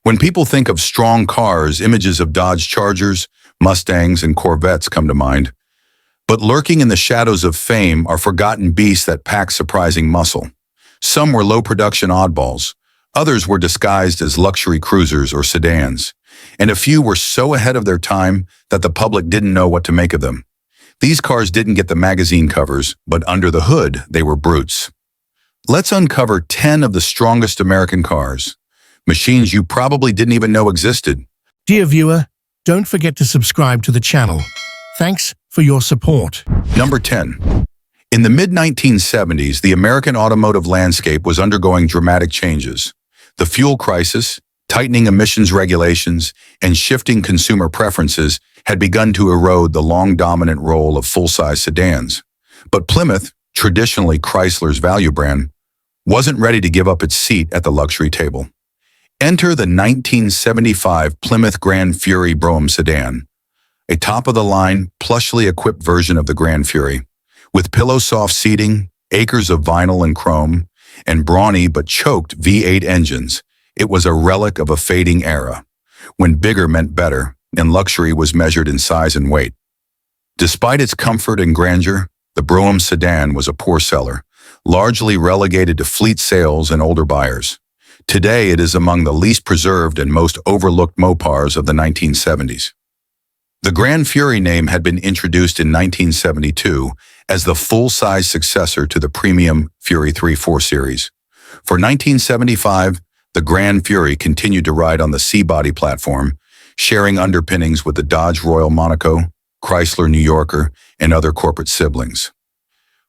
When people think of strong cars, images of Dodge Chargers, Mustangs, and Corvettes come to mind. But lurking in the shadows of fame are forgotten beasts that pack surprising muscle. Some were low-production oddballs. Others were disguised as luxury cruisers or sedans. And a few were so ahead of their time that the public didn't know what to make of them. These cars didn't get the magazine covers, but under the hood, they were brutes. Let's uncover 10 of the strongest American cars. Machines you probably didn't even know existed. Dear viewer, don't forget to subscribe to the channel. Thanks for your support. Number 10. In the mid-1970s, the American automotive landscape was undergoing dramatic changes. The fuel crisis, tightening emissions regulations, and shifting consumer preferences had begun to erode the long-dominant role of full-size sedans. But Plymouth, traditionally Chrysler's value brand, wasn't ready to give up its seat at the luxury table. Enter the 1975 Plymouth Grand Fury Brougham sedan, a top-of-the-line, plushly equipped version of the Grand Fury. With pillow-soft seating, acres of vinyl and chrome, and brawny but choked V8 engines, it was a relic of a fading era, when bigger meant better, and luxury was measured in size and weight. Despite its comfort and grandeur, the Brougham sedan was a poor seller, largely relegated to fleet sales and older buyers. Today, it is among the least preserved and most overlooked Mopars of the 1970s. The Grand Fury name had been introduced in 1972 as the full-size successor to the premium Fury 3/4 series. For 1975, the Grand Fury continued to ride on the C-body platform, sharing underpinnings with the Dodge Royal Monaco, Chrysler New Yorker, and other corporate siblings.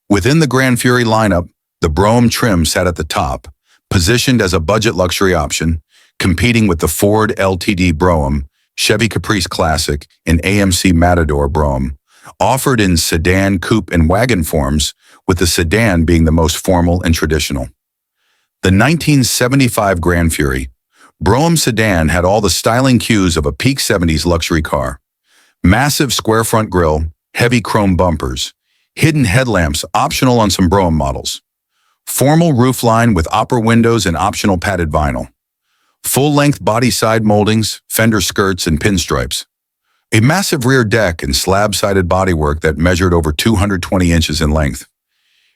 Within the Grand Fury lineup, the Brougham trim sat at the top, positioned as a budget luxury option, competing with the Ford LTD Brougham, Chevy Caprice Classic, and AMC Matador Brougham, offered in sedan, coupe, and wagon forms, with the sedan being the most formal and traditional. The 1975 Grand Fury Brougham sedan had all the styling cues of a peak 70s luxury car. Massive square front grille, heavy chrome bumpers, hidden headlamps optional on some Brougham models, formal roofline with opera windows and optional padded vinyl, full-length body side moldings, fender skirts, and pinstripes, a massive rear deck and slab-sided bodywork that measured over 220 inches in length.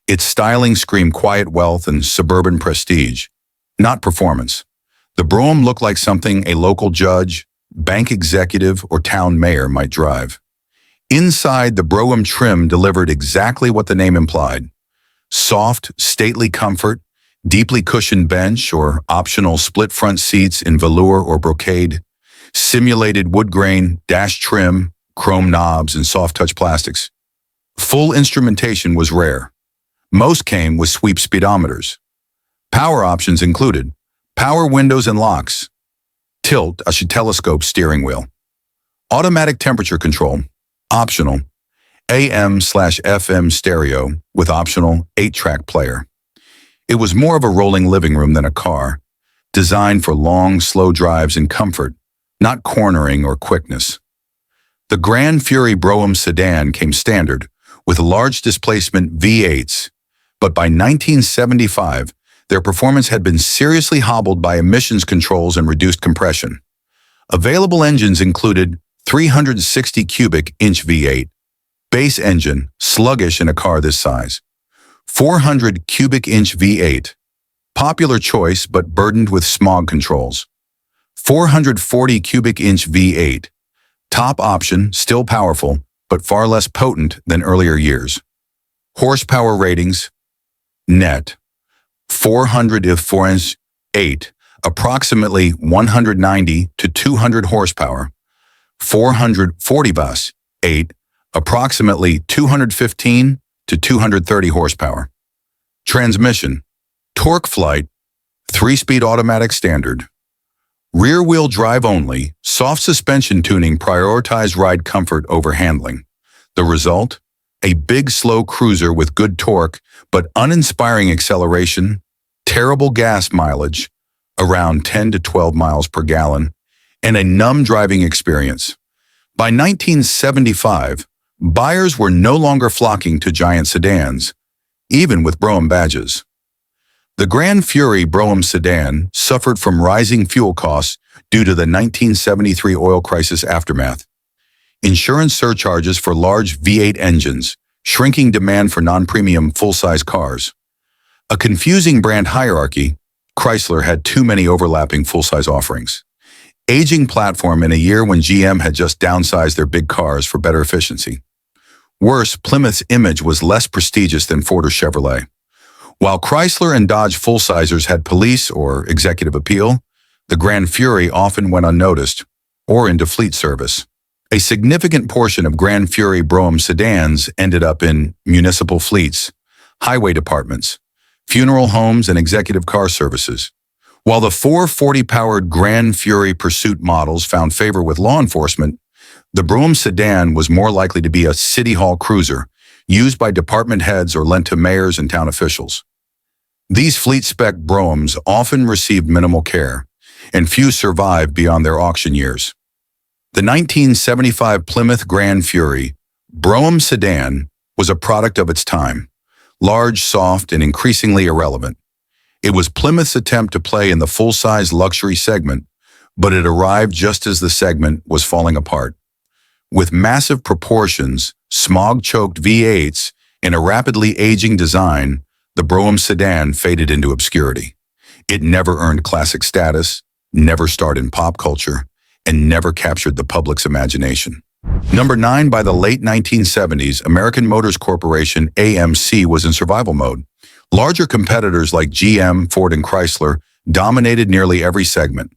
Its styling screamed quiet wealth and suburban prestige, not performance. The Brougham looked like something a local judge, bank executive, or town mayor might drive. Inside, the Brougham trim delivered exactly what the name implied. Soft, stately comfort, deeply cushioned bench or optional split front seats in velour or brocade, simulated wood grain, dash trim, chrome knobs, and soft-touch plastics. Full instrumentation was rare. Most came with sweep speedometers. Power options included power windows and locks, tilt, a telescope steering wheel, automatic temperature control, optional, AM/FM stereo with optional 8-track player. It was more of a rolling living room than a car, designed for long, slow drives and comfort, not cornering or quickness. The Grand Fury Brougham sedan came standard with large displacement V8s, but by 1975, their performance had been seriously hobbled by emissions controls and reduced compression. Available engines included 360 cubic inch V8, base engine, sluggish in a car this size, 400 cubic inch V8, popular choice but burdened with smog controls, 440 cubic inch V8, top option, still powerful, but far less potent than earlier years. Horsepower ratings, net, 400 if 4-inch 8, approximately 190 to 200 horsepower, 440 bus 8, approximately 215 to 230 horsepower. Transmission, torque flight, 3-speed automatic standard. Rear-wheel drive only, soft suspension tuning prioritized ride comfort over handling. The result? A big, slow cruiser with good torque, but uninspiring acceleration, terrible gas mileage, around 10 to 12 miles per gallon, and a numb driving experience. By 1975, buyers were no longer flocking to giant sedans, even with Brougham badges. The Grand Fury Brougham sedan suffered from rising fuel costs due to the 1973 oil crisis aftermath. Insurance surcharges for large V8 engines, shrinking demand for non-premium full-size cars. A confusing brand hierarchy, Chrysler had too many overlapping full-size offerings. Aging platform in a year when GM had just downsized their big cars for better efficiency. Worse, Plymouth's image was less prestigious than Ford or Chevrolet. While Chrysler and Dodge full-sizers had police or executive appeal, the Grand Fury often went unnoticed or into fleet service. A significant portion of Grand Fury Brougham sedans ended up in municipal fleets, highway departments, funeral homes, and executive car services. While the 440-powered Grand Fury Pursuit models found favor with law enforcement, the Brougham sedan was more likely to be a city hall cruiser, used by department heads or lent to mayors and town officials. These fleet-spec Broughams often received minimal care, and few survived beyond their auction years. The 1975 Plymouth Grand Fury Brougham sedan was a product of its time, large, soft, and increasingly irrelevant. It was Plymouth's attempt to play in the full-size luxury segment, but it arrived just as the segment was falling apart. With massive proportions, smog-choked V8s, and a rapidly aging design, the Brougham sedan faded into obscurity. It never earned classic status, never starred in pop culture, and never captured the public's imagination. Number 9, by the late 1970s, American Motors Corporation, AMC, was in survival mode. Larger competitors like GM, Ford, and Chrysler dominated nearly every segment.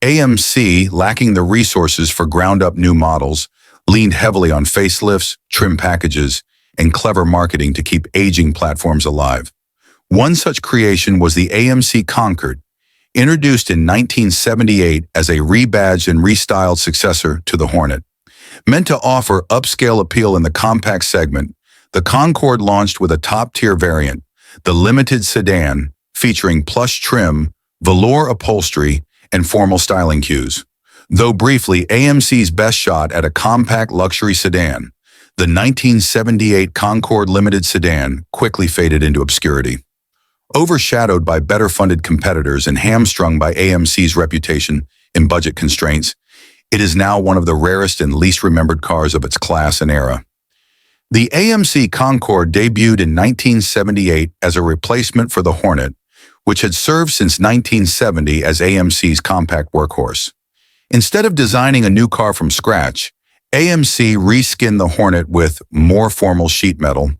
AMC, lacking the resources for ground-up new models, leaned heavily on facelifts, trim packages, and clever marketing to keep aging platforms alive. One such creation was the AMC Concord, introduced in 1978 as a rebadged and restyled successor to the Hornet. Meant to offer upscale appeal in the compact segment, the Concord launched with a top-tier variant, the limited sedan, featuring plush trim, velour upholstery, and formal styling cues. Though briefly AMC's best shot at a compact luxury sedan, the 1978 Concord Limited sedan quickly faded into obscurity. Overshadowed by better-funded competitors and hamstrung by AMC's reputation and budget constraints, it is now one of the rarest and least remembered cars of its class and era. The AMC Concord debuted in 1978 as a replacement for the Hornet, which had served since 1970 as AMC's compact workhorse. Instead of designing a new car from scratch, AMC reskinned the Hornet with more formal sheet metal,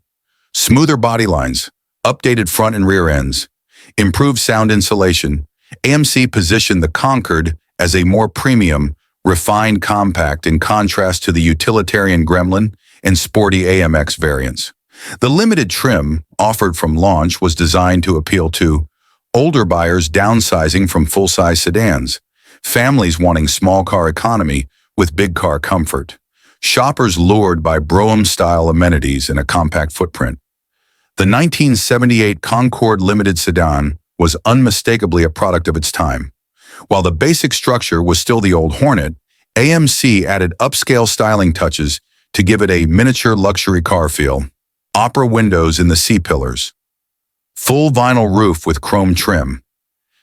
smoother body lines, updated front and rear ends, improved sound insulation. AMC positioned the Concord as a more premium, refined compact in contrast to the utilitarian Gremlin and sporty AMX variants. The limited trim offered from launch was designed to appeal to older buyers downsizing from full-size sedans, families wanting small car economy with big car comfort, shoppers lured by Brougham-style amenities and a compact footprint. The 1978 Concord Limited sedan was unmistakably a product of its time. While the basic structure was still the old Hornet, AMC added upscale styling touches to give it a miniature luxury car feel. Opera windows in the C-pillars, full vinyl roof with chrome trim,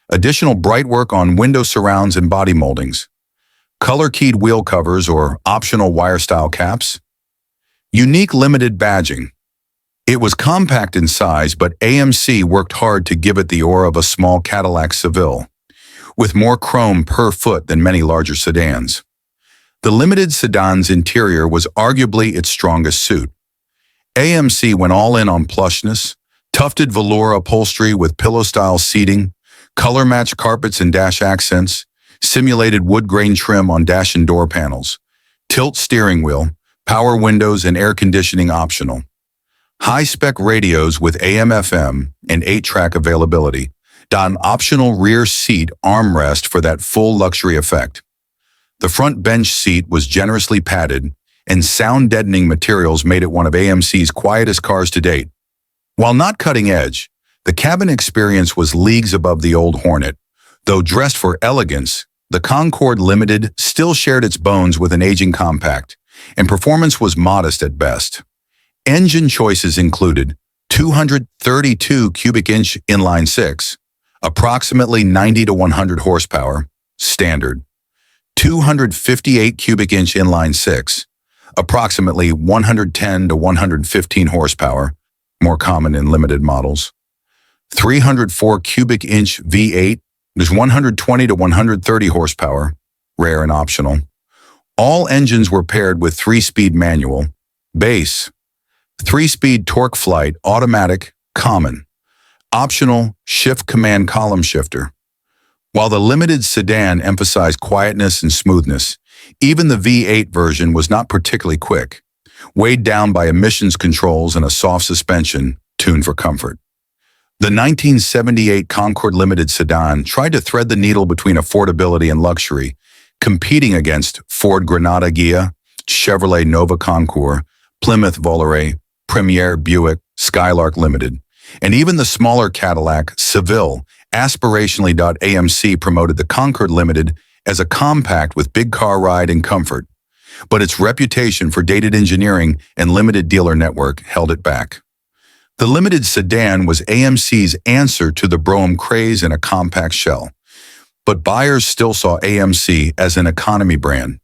additional bright work on window surrounds and body moldings, color-keyed wheel covers or optional wire-style caps, unique limited badging. It was compact in size, but AMC worked hard to give it the aura of a small Cadillac Seville, with more chrome per foot than many larger sedans. The limited sedan's interior was arguably its strongest suit. AMC went all in on plushness, tufted velour upholstery with pillow-style seating, color-matched carpets and dash accents, simulated wood grain trim on dash and door panels, tilt steering wheel, power windows, and air conditioning optional. High-spec radios with AM/FM and 8-track availability, an optional rear seat armrest for that full luxury effect. The front bench seat was generously padded, and sound-deadening materials made it one of AMC's quietest cars to date. While not cutting-edge, the cabin experience was leagues above the old Hornet. Though dressed for elegance, the Concord Limited still shared its bones with an aging compact, and performance was modest at best. Engine choices included 232 cubic inch inline-six, approximately 90 to 100 horsepower, standard, 258 cubic inch inline six, approximately 110 to 115 horsepower, more common in limited models. 304 cubic inch V8, there's 120 to 130 horsepower, rare and optional. All engines were paired with 3-speed manual, base, 3-speed torque flight, automatic, common, optional, shift command column shifter. While the limited sedan emphasized quietness and smoothness, even the V8 version was not particularly quick, weighed down by emissions controls and a soft suspension tuned for comfort. The 1978 Concord Limited sedan tried to thread the needle between affordability and luxury, competing against Ford Granada Ghia, Chevrolet Nova Concours, Plymouth Volare, Premier Buick, Skylark Limited, and even the smaller Cadillac Seville. Aspirationally, AMC promoted the Concord Limited as a compact with big car ride and comfort, but its reputation for dated engineering and limited dealer network held it back. The Limited sedan was AMC's answer to the Brougham craze in a compact shell, but buyers still saw AMC as an economy brand.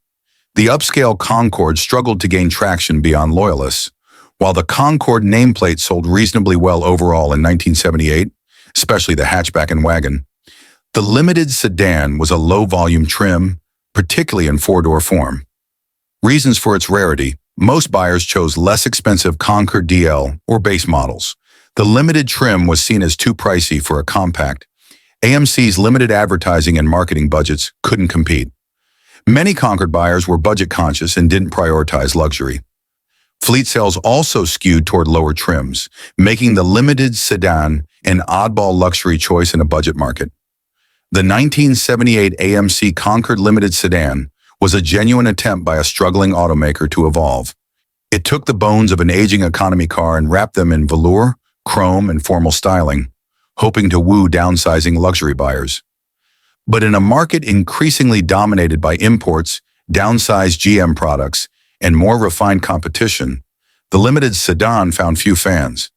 The upscale Concord struggled to gain traction beyond loyalists, while the Concord nameplate sold reasonably well overall in 1978, especially the hatchback and wagon. The Limited sedan was a low-volume trim, particularly in four-door form. Reasons for its rarity: most buyers chose less expensive Concord DL or base models. The Limited trim was seen as too pricey for a compact. AMC's limited advertising and marketing budgets couldn't compete. Many Concord buyers were budget-conscious and didn't prioritize luxury. Fleet sales also skewed toward lower trims, making the Limited sedan an oddball luxury choice in a budget market. The 1978 AMC Concord Limited sedan was a genuine attempt by a struggling automaker to evolve. It took the bones of an aging economy car and wrapped them in velour, chrome, and formal styling, hoping to woo downsizing luxury buyers. But in a market increasingly dominated by imports, downsized GM products, and more refined competition, the Limited sedan found few fans.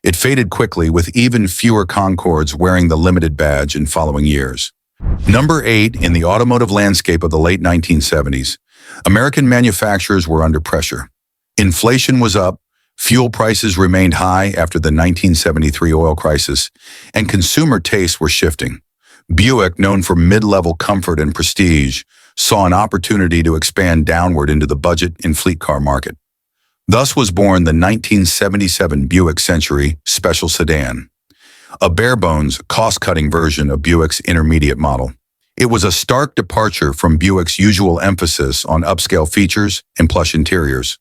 It faded quickly, with even fewer Concords wearing the Limited badge in following years. Number 8, in the automotive landscape of the late 1970s, American manufacturers were under pressure. Inflation was up, fuel prices remained high after the 1973 oil crisis, and consumer tastes were shifting. Buick, known for mid-level comfort and prestige, saw an opportunity to expand downward into the budget and fleet car market. Thus was born the 1977 Buick Century Special Sedan, a bare-bones, cost-cutting version of Buick's intermediate model. It was a stark departure from Buick's usual emphasis on upscale features and plush interiors.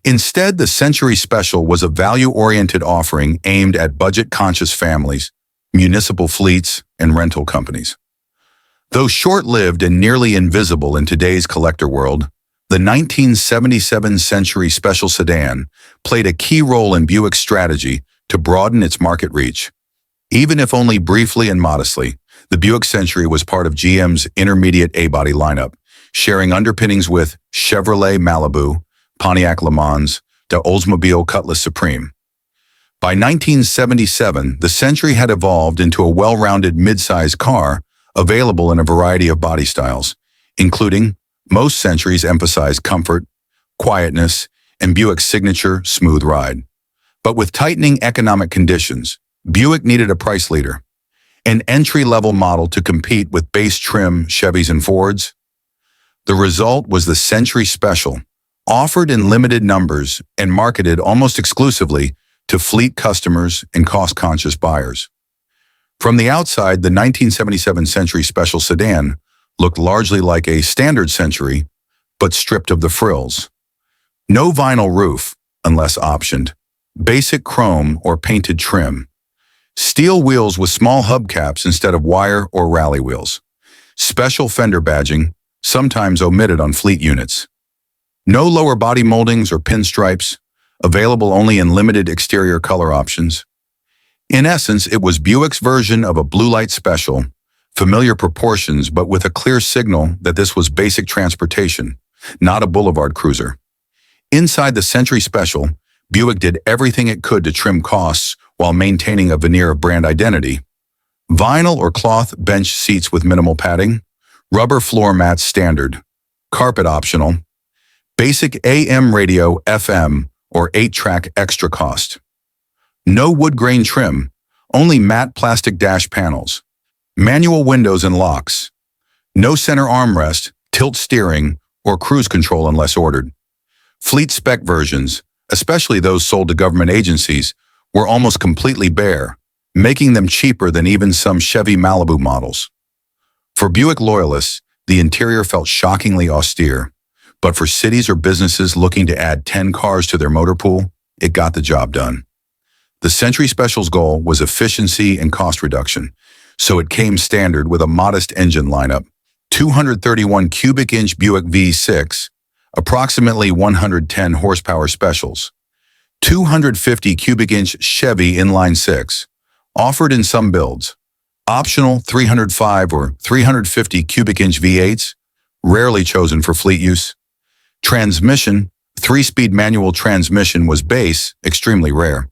Instead, the Century Special was a value-oriented offering aimed at budget-conscious families, municipal fleets, and rental companies. Though short-lived and nearly invisible in today's collector world, the 1977 Century Special Sedan played a key role in Buick's strategy to broaden its market reach. Even if only briefly and modestly, the Buick Century was part of GM's intermediate A-body lineup, sharing underpinnings with Chevrolet Malibu, Pontiac Le Mans, the Oldsmobile Cutlass Supreme. By 1977, the Century had evolved into a well-rounded mid-size car available in a variety of body styles, including most Centuries emphasize comfort, quietness, and Buick's signature smooth ride. But with tightening economic conditions, Buick needed a price leader, an entry-level model to compete with base trim Chevys and Fords. The result was the Century Special, offered in limited numbers and marketed almost exclusively to fleet customers and cost-conscious buyers. From the outside, the 1977 Century Special Sedan looked largely like a standard Century, but stripped of the frills. No vinyl roof, unless optioned, basic chrome or painted trim, steel wheels with small hubcaps instead of wire or rally wheels, special fender badging, sometimes omitted on fleet units. No lower body moldings or pinstripes, available only in limited exterior color options. In essence, it was Buick's version of a blue light special, familiar proportions but with a clear signal that this was basic transportation, not a boulevard cruiser. Inside the Century Special, Buick did everything it could to trim costs while maintaining a veneer of brand identity. Vinyl or cloth bench seats with minimal padding, rubber floor mats standard, carpet optional, basic AM radio FM or 8-track extra cost. No wood grain trim, only matte plastic dash panels, manual windows and locks, no center armrest, tilt steering, or cruise control unless ordered. Fleet spec versions, especially those sold to government agencies, were almost completely bare, making them cheaper than even some Chevy Malibu models. For Buick loyalists, the interior felt shockingly austere, but for cities or businesses looking to add 10 cars to their motor pool, it got the job done. The Century Special's goal was efficiency and cost reduction, so it came standard with a modest engine lineup: 231 cubic inch Buick V6, approximately 110 horsepower specials, 250 cubic inch Chevy inline 6, offered in some builds, optional 305 or 350 cubic inch V8s, rarely chosen for fleet use. Transmission, 3-speed manual transmission was base, extremely rare.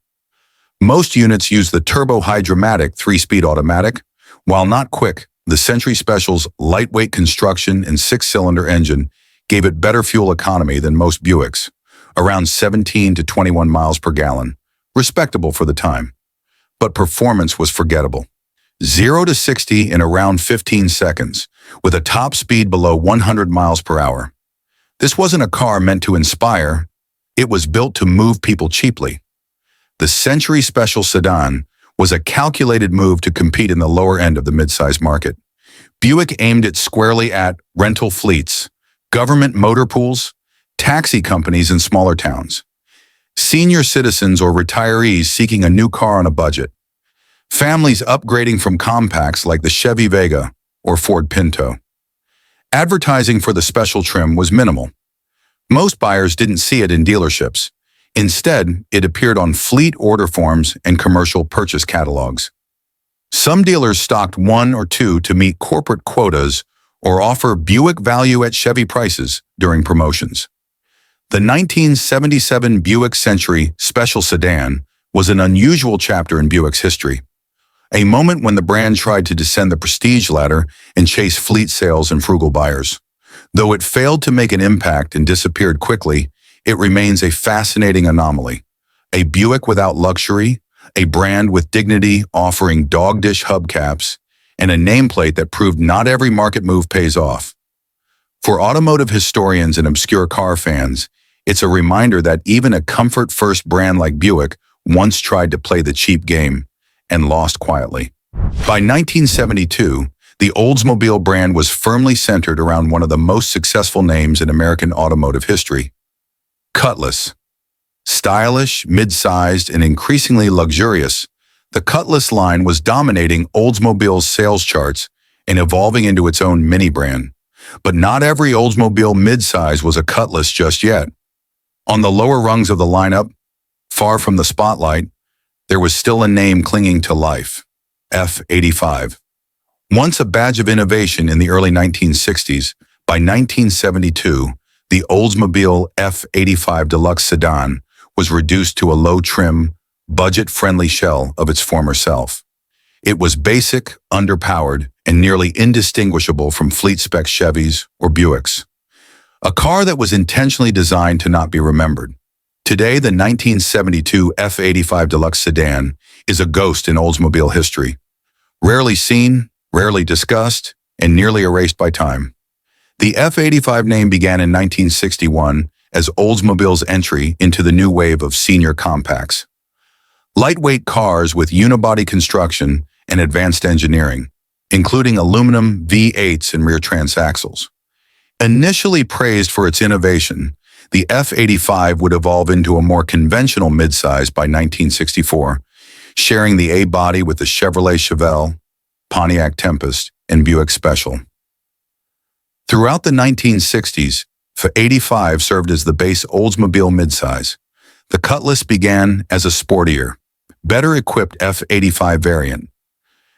Most units use the turbo-hydromatic 3-speed automatic. While not quick, the Century Special's lightweight construction and 6-cylinder engine gave it better fuel economy than most Buicks, around 17 to 21 miles per gallon, respectable for the time. But performance was forgettable. 0 to 60 in around 15 seconds, with a top speed below 100 miles per hour. This wasn't a car meant to inspire, it was built to move people cheaply. The Century Special sedan was a calculated move to compete in the lower end of the midsize market. Buick aimed it squarely at rental fleets, government motor pools, taxi companies in smaller towns, senior citizens or retirees seeking a new car on a budget, families upgrading from compacts like the Chevy Vega or Ford Pinto. Advertising for the special trim was minimal. Most buyers didn't see it in dealerships. Instead, it appeared on fleet order forms and commercial purchase catalogs. Some dealers stocked 1 or 2 to meet corporate quotas or offer Buick value at Chevy prices during promotions. The 1977 Buick Century Special Sedan was an unusual chapter in Buick's history, a moment when the brand tried to descend the prestige ladder and chase fleet sales and frugal buyers. Though it failed to make an impact and disappeared quickly, it remains a fascinating anomaly. A Buick without luxury, a brand with dignity offering dog-dish hubcaps, and a nameplate that proved not every market move pays off. For automotive historians and obscure car fans, it's a reminder that even a comfort-first brand like Buick once tried to play the cheap game and lost quietly. By 1972, the Oldsmobile brand was firmly centered around one of the most successful names in American automotive history: Cutlass. Stylish, mid-sized, and increasingly luxurious, the Cutlass line was dominating Oldsmobile's sales charts and evolving into its own mini-brand. But not every Oldsmobile midsize was a Cutlass just yet. On the lower rungs of the lineup, far from the spotlight, there was still a name clinging to life: F-85. Once a badge of innovation in the early 1960s, by 1972, the Oldsmobile F-85 Deluxe sedan was reduced to a low-trim, budget-friendly shell of its former self. It was basic, underpowered, and nearly indistinguishable from fleet-spec Chevys or Buicks. A car that was intentionally designed to not be remembered. Today, the 1972 F-85 Deluxe sedan is a ghost in Oldsmobile history. Rarely seen, rarely discussed, and nearly erased by time. The F-85 name began in 1961 as Oldsmobile's entry into the new wave of senior compacts. Lightweight cars with unibody construction and advanced engineering, including aluminum V8s and rear transaxles. Initially praised for its innovation, the F-85 would evolve into a more conventional midsize by 1964, sharing the A-body with the Chevrolet Chevelle, Pontiac Tempest, and Buick Special. Throughout the 1960s, F-85 served as the base Oldsmobile midsize. The Cutlass began as a sportier, better-equipped F-85 variant.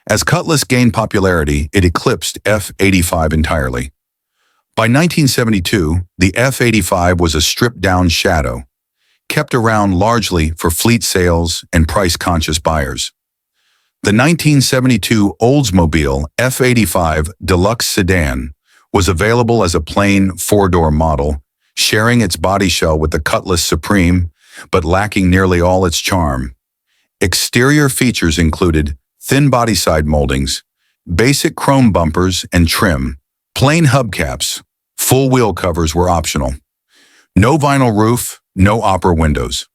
As Cutlass gained popularity, it eclipsed F-85 entirely. By 1972, the F-85 was a stripped-down shadow, kept around largely for fleet sales and price-conscious buyers. The 1972 Oldsmobile F-85 Deluxe Sedan was available as a plain four-door model, sharing its body shell with the Cutlass Supreme, but lacking nearly all its charm. Exterior features included thin body side moldings, basic chrome bumpers and trim, plain hubcaps. Full wheel covers were optional. No vinyl roof, no opera windows.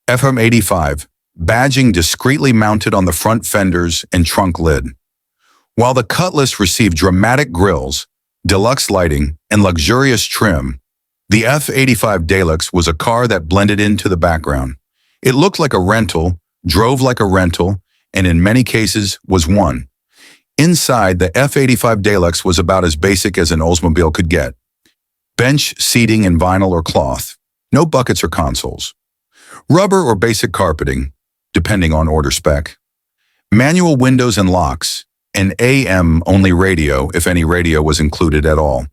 F-85, badging discreetly mounted on the front fenders and trunk lid. While the Cutlass received dramatic grilles, deluxe lighting, and luxurious trim, the F-85 Deluxe was a car that blended into the background. It looked like a rental, drove like a rental, and in many cases was one. Inside, the F-85 Deluxe was about as basic as an Oldsmobile could get. Bench seating in vinyl or cloth, no buckets or consoles. Rubber or basic carpeting, depending on order spec. Manual windows and locks, an AM-only radio if any radio was included at all.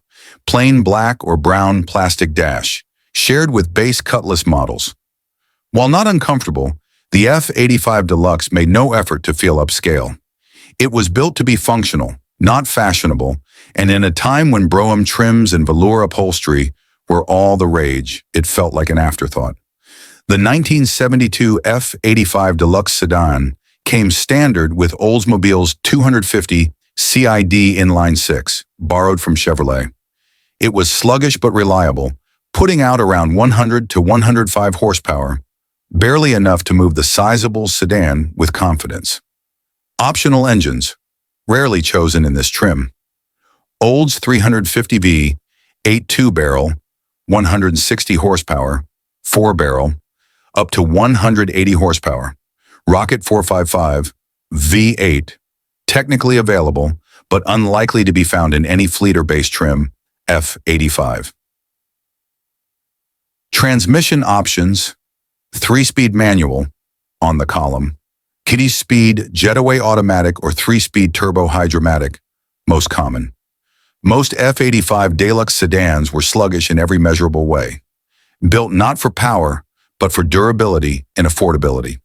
Plain black or brown plastic dash, shared with base Cutlass models. While not uncomfortable, the F-85 Deluxe made no effort to feel upscale. It was built to be functional, not fashionable, and in a time when Brougham trims and velour upholstery were all the rage, it felt like an afterthought. The 1972 F-85 Deluxe sedan came standard with Oldsmobile's 250 CID inline-six, borrowed from Chevrolet. It was sluggish but reliable, putting out around 100 to 105 horsepower, barely enough to move the sizable sedan with confidence. Optional engines, rarely chosen in this trim. Olds 350V, 8.2-barrel, 160 horsepower, 4-barrel, up to 180 horsepower. Rocket 455, V8, technically available, but unlikely to be found in any fleeter-based trim, F-85. Transmission options, 3-speed manual, on the column. Kiddie speed, jetaway automatic, or 3-speed turbo hydromatic, most common. Most F-85 Deluxe sedans were sluggish in every measurable way. Built not for power, but for durability and affordability.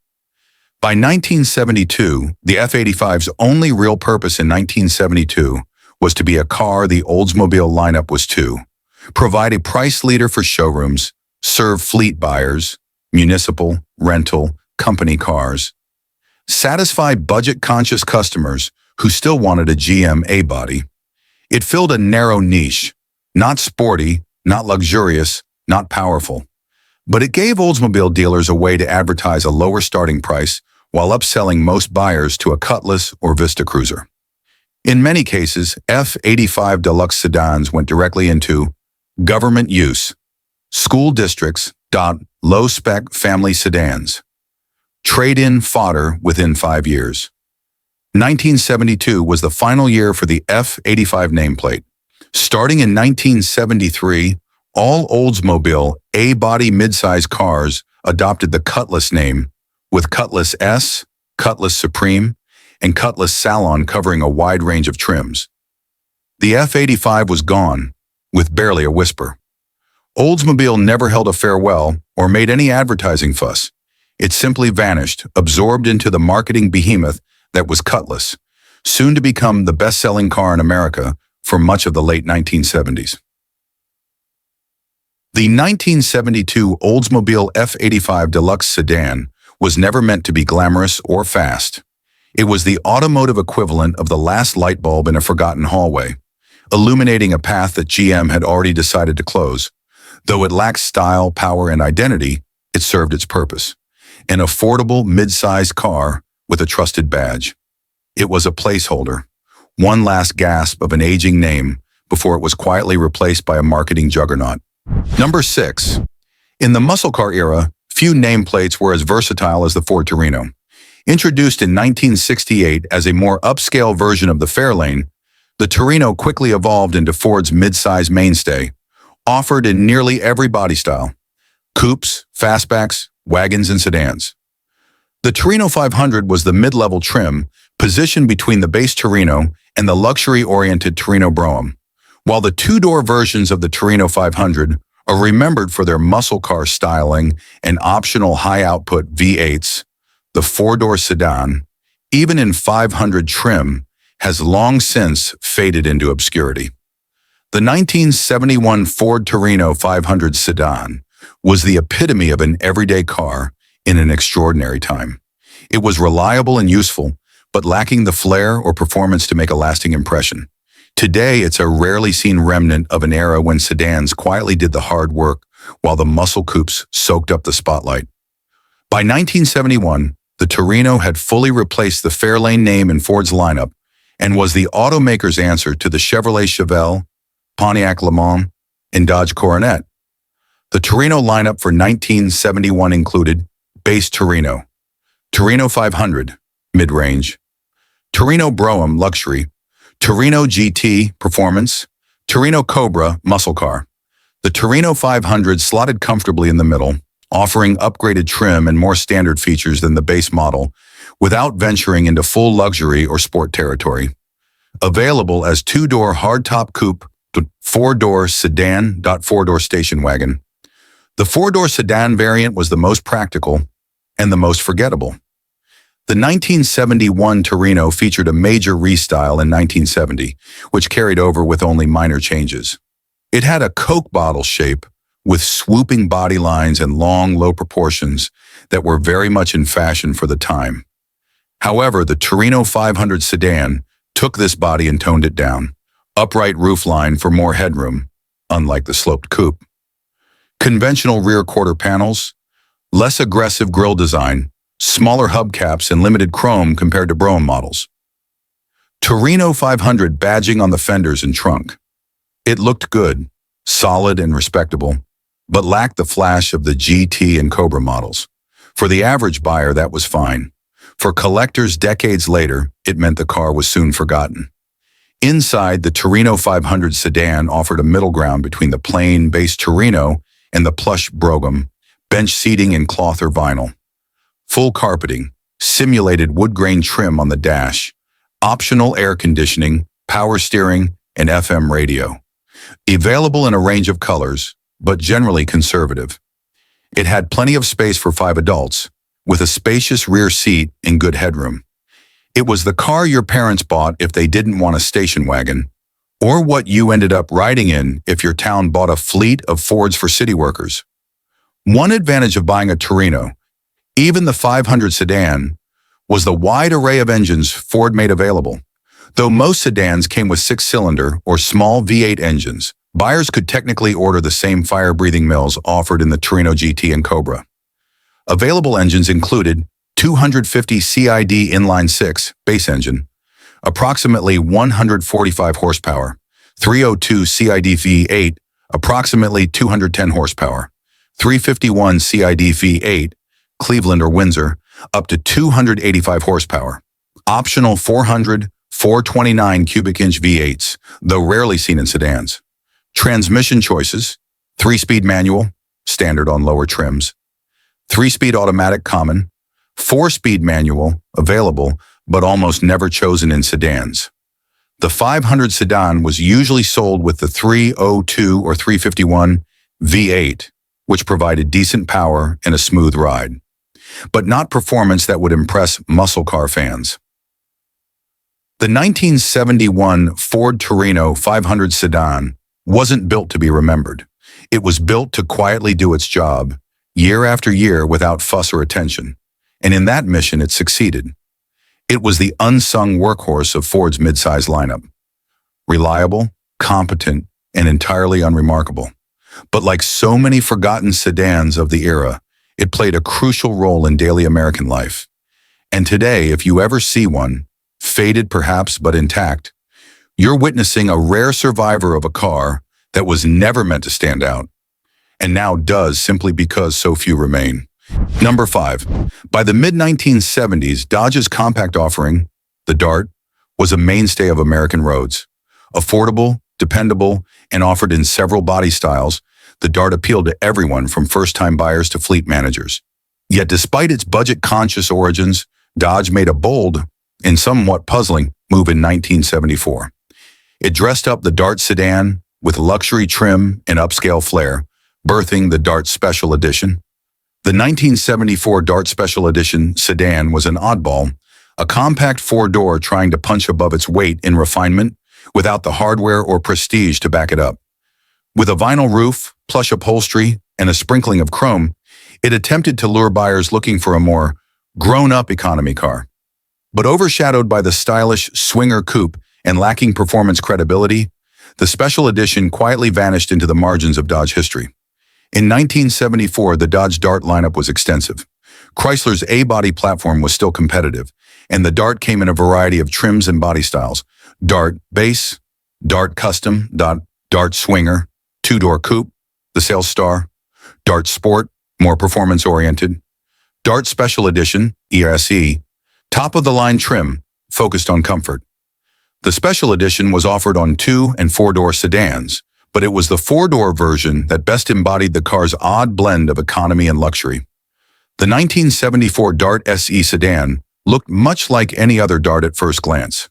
By 1972, the F-85's only real purpose in 1972 was to be a car the Oldsmobile lineup was to, provide a price leader for showrooms, serve fleet buyers, municipal, rental, company cars, satisfy budget-conscious customers who still wanted a GM A-body. It filled a narrow niche, not sporty, not luxurious, not powerful. But it gave Oldsmobile dealers a way to advertise a lower starting price while upselling most buyers to a Cutlass or Vista Cruiser. In many cases, F-85 Deluxe sedans went directly into government use, school districts, low-spec family sedans, trade-in fodder within 5 years. 1972 was the final year for the F-85 nameplate. Starting in 1973, all Oldsmobile A-body midsize cars adopted the Cutlass name, with Cutlass S, Cutlass Supreme, and Cutlass Salon covering a wide range of trims. The F-85 was gone, with barely a whisper. Oldsmobile never held a farewell or made any advertising fuss. It simply vanished, absorbed into the marketing behemoth that was Cutlass, soon to become the best-selling car in America for much of the late 1970s. The 1972 Oldsmobile F-85 Deluxe sedan was never meant to be glamorous or fast. It was the automotive equivalent of the last light bulb in a forgotten hallway, illuminating a path that GM had already decided to close. Though it lacked style, power, and identity, it served its purpose. An affordable, mid-sized car with a trusted badge. It was a placeholder, one last gasp of an aging name before it was quietly replaced by a marketing juggernaut. Number 6. In the muscle car era, few nameplates were as versatile as the Ford Torino. Introduced in 1968 as a more upscale version of the Fairlane, the Torino quickly evolved into Ford's mid-size mainstay, offered in nearly every body style: coupes, fastbacks, wagons, and sedans. The Torino 500 was the mid-level trim, positioned between the base Torino and the luxury-oriented Torino Brougham. While the two-door versions of the Torino 500 are remembered for their muscle car styling and optional high-output V8s, the four-door sedan, even in 500 trim, has long since faded into obscurity. The 1971 Ford Torino 500 sedan was the epitome of an everyday car in an extraordinary time. It was reliable and useful, but lacking the flair or performance to make a lasting impression. Today, it's a rarely seen remnant of an era when sedans quietly did the hard work while the muscle coupes soaked up the spotlight. By 1971, the Torino had fully replaced the Fairlane name in Ford's lineup and was the automaker's answer to the Chevrolet Chevelle, Pontiac Le Mans, and Dodge Coronet. The Torino lineup for 1971 included base Torino, Torino 500, mid-range, Torino Brougham luxury, Torino GT performance, Torino Cobra muscle car. The Torino 500 slotted comfortably in the middle, offering upgraded trim and more standard features than the base model, without venturing into full luxury or sport territory. Available as two-door hardtop coupe, four-door sedan, four-door station wagon. The four-door sedan variant was the most practical and the most forgettable. The 1971 Torino featured a major restyle in 1970, which carried over with only minor changes. It had a Coke bottle shape with swooping body lines and long, low proportions that were very much in fashion for the time. However, the Torino 500 sedan took this body and toned it down. Upright roofline for more headroom, unlike the sloped coupe. Conventional rear quarter panels, less aggressive grille design, smaller hubcaps and limited chrome compared to Brougham models. Torino 500 badging on the fenders and trunk. It looked good, solid and respectable, but lacked the flash of the GT and Cobra models. For the average buyer, that was fine. For collectors decades later, it meant the car was soon forgotten. Inside, the Torino 500 sedan offered a middle ground between the plain base Torino and the plush Brougham, bench seating in cloth or vinyl. Full carpeting, simulated wood grain trim on the dash, optional air conditioning, power steering, and FM radio. Available in a range of colors, but generally conservative. It had plenty of space for 5 adults, with a spacious rear seat and good headroom. It was the car your parents bought if they didn't want a station wagon, or what you ended up riding in if your town bought a fleet of Fords for city workers. One advantage of buying a Torino, even the 500 sedan, was the wide array of engines Ford made available. Though most sedans came with 6-cylinder or small V8 engines, buyers could technically order the same fire-breathing mills offered in the Torino GT and Cobra. Available engines included 250 CID inline-6 base engine, approximately 145 horsepower, 302 CID V8, approximately 210 horsepower, 351 CID V8, Cleveland or Windsor, up to 285 horsepower, optional 400, 429 cubic inch V8s, though rarely seen in sedans. Transmission choices: 3-speed manual, standard on lower trims, 3-speed automatic common, 4-speed manual, available, but almost never chosen in sedans. The 500 sedan was usually sold with the 302 or 351 V8, which provided decent power and a smooth ride, but not performance that would impress muscle car fans. The 1971 Ford Torino 500 sedan wasn't built to be remembered. It was built to quietly do its job, year after year without fuss or attention, and in that mission it succeeded. It was the unsung workhorse of Ford's midsize lineup. Reliable, competent, and entirely unremarkable. But like so many forgotten sedans of the era, it played a crucial role in daily American life. And today, if you ever see one, faded perhaps but intact, you're witnessing a rare survivor of a car that was never meant to stand out, and now does simply because so few remain. Number 5. By the mid-1970s, Dodge's compact offering, the Dart, was a mainstay of American roads. Affordable, dependable, and offered in several body styles, the Dart appealed to everyone from first-time buyers to fleet managers. Yet despite its budget-conscious origins, Dodge made a bold and somewhat puzzling move in 1974. It dressed up the Dart sedan with luxury trim and upscale flair, birthing the Dart Special Edition. The 1974 Dart Special Edition sedan was an oddball, a compact 4-door trying to punch above its weight in refinement, without the hardware or prestige to back it up. With a vinyl roof, plush upholstery, and a sprinkling of chrome, it attempted to lure buyers looking for a more grown-up economy car. But overshadowed by the stylish swinger coupe and lacking performance credibility, the special edition quietly vanished into the margins of Dodge history. In 1974, the Dodge Dart lineup was extensive. Chrysler's A-body platform was still competitive, and the Dart came in a variety of trims and body styles: Dart Base, Dart Custom, Dart Swinger, two-door coupe, the Sales Star, Dart Sport, more performance-oriented, Dart Special Edition, ESE, top-of-the-line trim, focused on comfort. The Special Edition was offered on 2- and 4-door sedans, but it was the 4-door version that best embodied the car's odd blend of economy and luxury. The 1974 Dart SE sedan looked much like any other Dart at first glance,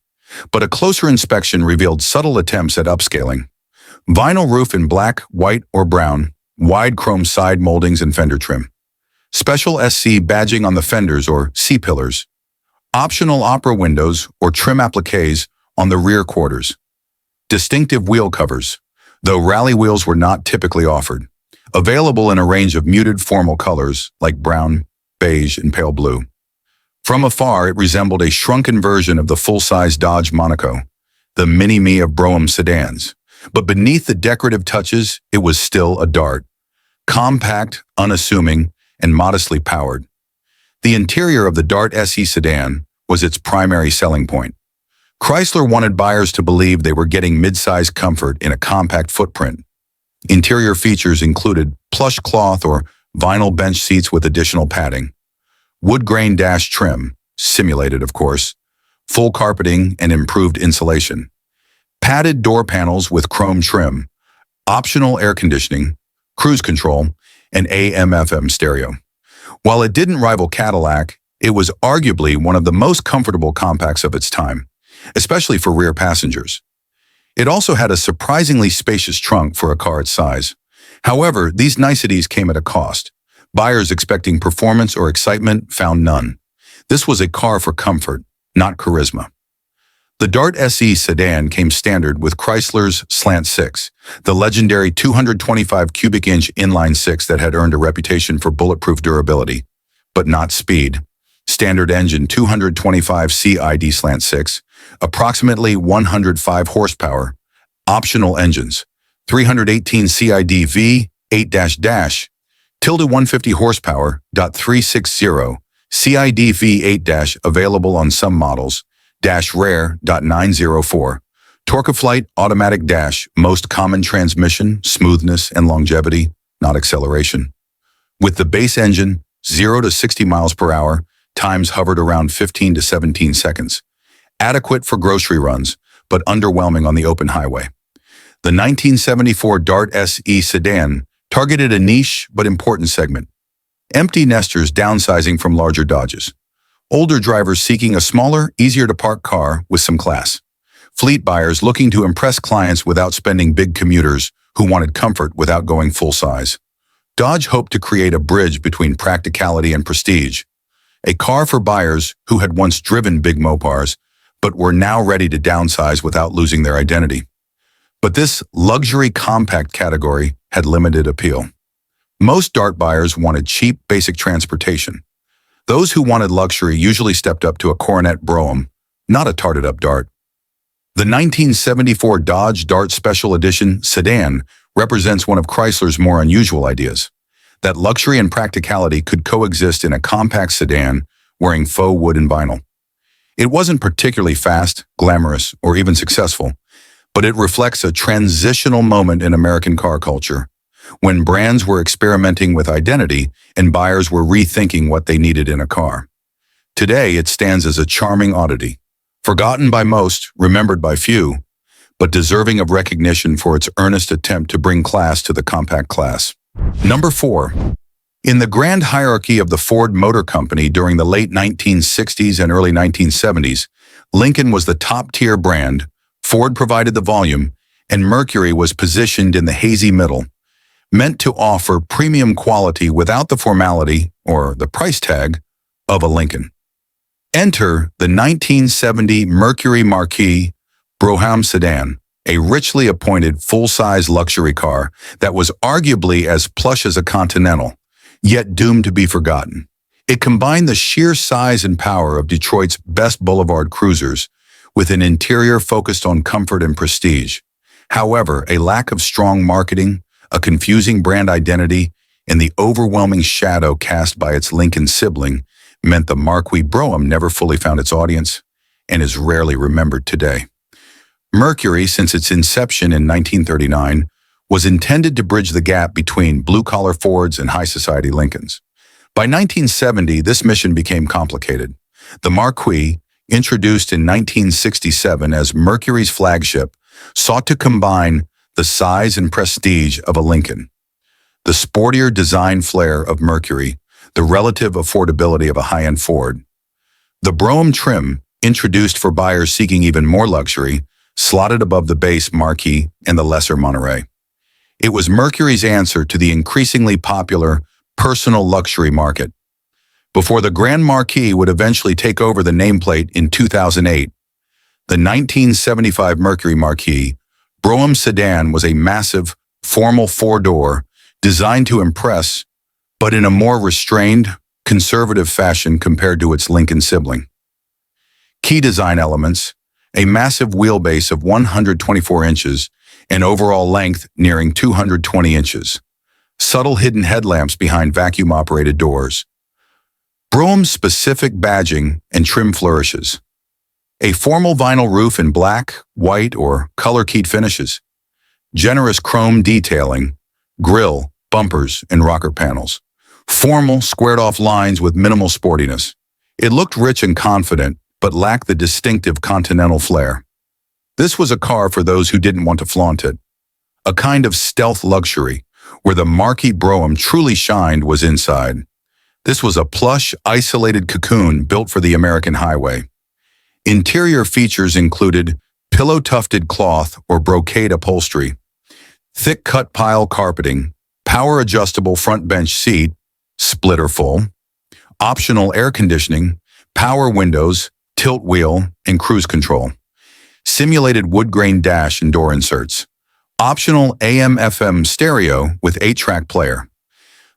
but a closer inspection revealed subtle attempts at upscaling. Vinyl roof in black, white, or brown, wide chrome side moldings and fender trim. Special SC badging on the fenders or C-pillars. Optional opera windows or trim appliques on the rear quarters. Distinctive wheel covers, though rally wheels were not typically offered. Available in a range of muted formal colors like brown, beige, and pale blue. From afar, it resembled a shrunken version of the full-size Dodge Monaco, the mini-me of Brougham sedans. But beneath the decorative touches, it was still a Dart. Compact, unassuming, and modestly powered. The interior of the Dart SE sedan was its primary selling point. Chrysler wanted buyers to believe they were getting mid-size comfort in a compact footprint. Interior features included plush cloth or vinyl bench seats with additional padding, wood grain dash trim, simulated of course, full carpeting and improved insulation, padded door panels with chrome trim, optional air conditioning, cruise control, and AM/FM stereo. While it didn't rival Cadillac, it was arguably one of the most comfortable compacts of its time, especially for rear passengers. It also had a surprisingly spacious trunk for a car its size. However, these niceties came at a cost. Buyers expecting performance or excitement found none. This was a car for comfort, not charisma. The Dart SE sedan came standard with Chrysler's Slant 6, the legendary 225 cubic inch inline 6 that had earned a reputation for bulletproof durability, but not speed. Standard engine 225 CID Slant 6, approximately 105 horsepower. Optional engines 318 CID V8 tilde 150 horsepower. .360 CID V8 available on some models. Rare. 904 Torque-of-Flight automatic most common transmission, smoothness, and longevity, not acceleration. With the base engine, 0 to 60 miles per hour, times hovered around 15 to 17 seconds. Adequate for grocery runs, but underwhelming on the open highway. The 1974 Dart SE sedan targeted a niche but important segment. Empty nesters downsizing from larger Dodges. Older drivers seeking a smaller, easier-to-park car with some class. Fleet buyers looking to impress clients without spending big commuters who wanted comfort without going full size. Dodge hoped to create a bridge between practicality and prestige. A car for buyers who had once driven big Mopars, but were now ready to downsize without losing their identity. But this luxury compact category had limited appeal. Most Dart buyers wanted cheap, basic transportation. Those who wanted luxury usually stepped up to a Coronet Brougham, not a tarted-up Dart. The 1974 Dodge Dart Special Edition sedan represents one of Chrysler's more unusual ideas, that luxury and practicality could coexist in a compact sedan wearing faux wood and vinyl. It wasn't particularly fast, glamorous, or even successful, but it reflects a transitional moment in American car culture, when brands were experimenting with identity and buyers were rethinking what they needed in a car. Today, it stands as a charming oddity, forgotten by most, remembered by few, but deserving of recognition for its earnest attempt to bring class to the compact class. Number 4. In the grand hierarchy of the Ford Motor Company during the late 1960s and early 1970s, Lincoln was the top-tier brand, Ford provided the volume, and Mercury was positioned in the hazy middle, meant to offer premium quality without the formality, or the price tag, of a Lincoln. Enter the 1970 Mercury Marquis, Brougham sedan, a richly appointed full-size luxury car that was arguably as plush as a Continental, yet doomed to be forgotten. It combined the sheer size and power of Detroit's best boulevard cruisers with an interior focused on comfort and prestige. However, a lack of strong marketing, a confusing brand identity, and the overwhelming shadow cast by its Lincoln sibling meant the Marquis Brougham never fully found its audience and is rarely remembered today. Mercury, since its inception in 1939, was intended to bridge the gap between blue-collar Fords and high-society Lincolns. By 1970, this mission became complicated. The Marquis, introduced in 1967 as Mercury's flagship, sought to combine the size and prestige of a Lincoln, the sportier design flair of Mercury, the relative affordability of a high-end Ford. The Brougham trim, introduced for buyers seeking even more luxury, slotted above the base Marquis and the lesser Monterey. It was Mercury's answer to the increasingly popular personal luxury market. Before the Grand Marquis would eventually take over the nameplate in 2008, the 1975 Mercury Marquis Brougham sedan was a massive, formal four-door designed to impress, but in a more restrained, conservative fashion compared to its Lincoln sibling. Key design elements: a massive wheelbase of 124 inches and overall length nearing 220 inches. Subtle hidden headlamps behind vacuum-operated doors. Brougham's specific badging and trim flourishes. A formal vinyl roof in black, white, or color-keyed finishes. Generous chrome detailing, grille, bumpers, and rocker panels. Formal, squared-off lines with minimal sportiness. It looked rich and confident, but lacked the distinctive Continental flair. This was a car for those who didn't want to flaunt it. A kind of stealth luxury, where the Marquis Brougham truly shined was inside. This was a plush, isolated cocoon built for the American highway. Interior features included pillow-tufted cloth or brocade upholstery, thick cut pile carpeting, power-adjustable front bench seat, splitter full, optional air conditioning, power windows, tilt wheel, and cruise control, simulated wood grain dash and door inserts, optional AM/FM stereo with 8-track player.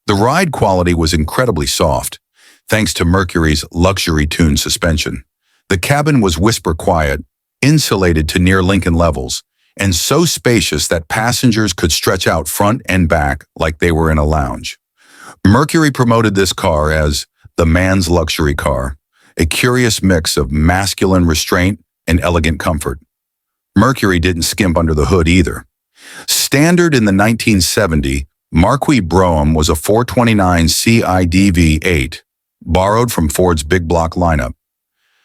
The ride quality was incredibly soft, thanks to Mercury's luxury-tuned suspension. The cabin was whisper quiet, insulated to near Lincoln levels, and so spacious that passengers could stretch out front and back like they were in a lounge. Mercury promoted this car as the man's luxury car, a curious mix of masculine restraint and elegant comfort. Mercury didn't skimp under the hood either. Standard in the 1970, Marquis Brougham was a 429 CID V8, borrowed from Ford's big block lineup.